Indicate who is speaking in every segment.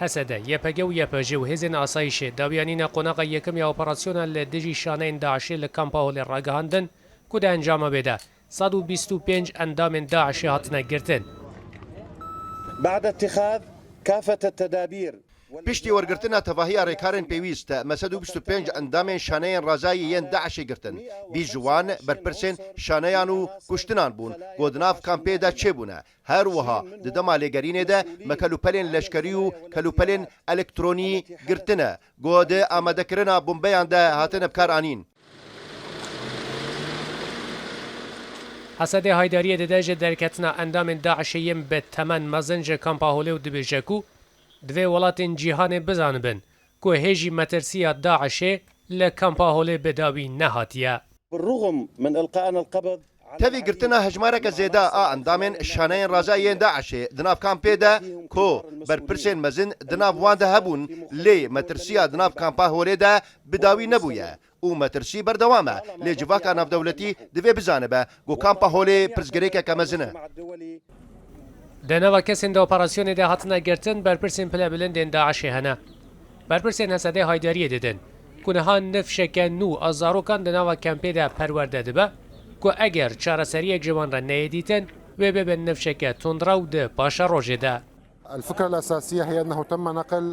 Speaker 1: هەسەدە یەپەگە و یەپەژێ و هێزن ئاسایشێ داویانینە قۆناغا یەکەمی ئۆپەراسیۆنە لە دژی شانەین داعشێ لە کەمپا هۆلێ ڕاگەهاندن کو دە ئەنجامە بێدا 125 ئەندامên داعشێ هاتنە گرتن.
Speaker 2: بعد اتخاذ كافة التدابير
Speaker 3: پشتی وەرگرتنە تەواهی ڕێکارن پێویستە مە 125 ئەندامên شانەیان ڕازایی یەن داعشێ گرتن. 20 جوان بەرپرسên شانەیان و کوشتنان بوون گۆدناف کامپێدا چێبوونە. هەروەها ددەما لێگەرینێدا مە کەلوپەلێن لەشکەری و کەلوپەلێن ئەلکترۆنی گرتنە گۆدە ئامادەکردنە بۆمبەیاندا هاتنە بکارانین.
Speaker 1: هەسەدێ هایداریە دەدەژە دەرکەتنە ئەندامên داعشێ بە تەمەن مەزنجە کەمپا هۆلێ و دبێژە ku divê welatên cîhanê bizanibin ku hêjî metirsiya Daişê li Kampa Holê bi dawî nehatiye.
Speaker 2: بالرغم من إلقائنا القبض
Speaker 3: تەوی گرتنە هەژمارەکە زێدا ئا ئەندامên شانەیان ڕازاییên داعشێ دناv کامپێدا کۆ بەرپرسên mezin dinav wan de hebûn lê metirsiya dinav kampa holêda bi dawî nebûye û metirsî berdewam e lê civaka navdewletî divê bizanibe got kampa holê pirsgirêkeke mezin e.
Speaker 1: Di nava kesên de operasyonê de hatine girtin berpirsên pile bilindên Daişê hene. Berpirsên Hesedê haydariyê didin ku niha nifşeke nû a zarokan di nava kempê de perwerde dibe ku eger çareseriyek ji wan re neyê dîtin wê bibe nifşeke tundraw di paşa rojê de.
Speaker 4: الفكرة الأساسية هي أنه تم نقل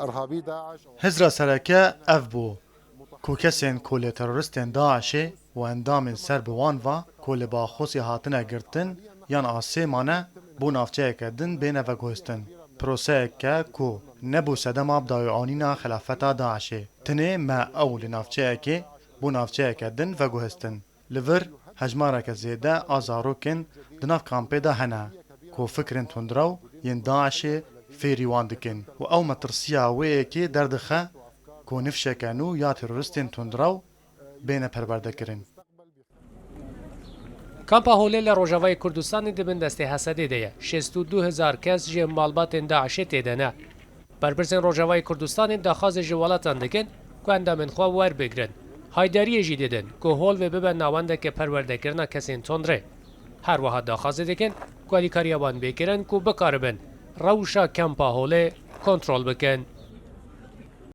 Speaker 4: إرهابي داعش
Speaker 5: هزرا سرکه اف بو کو کسین کل تروریستین داعشی و اندام سر بوان و کل با خوصی هاتنه گرتن یان آسی مانه بو نافچه کردن بین و گوستن پروسه که کو نبو سدم آبدای آنینا خلافتا داعشی تنه ما اول نافچه که بو نافچه کردن و گوستن لور هجماره که زیده آزاروکن دناف کامپه ده هنه کو فکرن تندراو ین داعشی فێریوان دکن و ئەو مەترسیاوەیەکی دەردەخە کۆ نفشەکەن و یا تێرۆریستێن توندراو بێنە پەروەردەکردن.
Speaker 1: Kampa Holê li Rojavayê Kurdistanê dibin destê Hesedê de ye 62,000 kes ji malbatên Daişê têde ne. Berpirsên Rojavayê Kurdistanê daxwazê ji welatan dikin ku endamên xwe werbigirin. Haydariyê jî didin ku hol vê bibe navendeke perwerdekirina kesên tondrê. Her wiha daxwazê dikin ku alîkariya wan bêkirin ku bikaribin rewşa Kampa Holê kontrol bikin.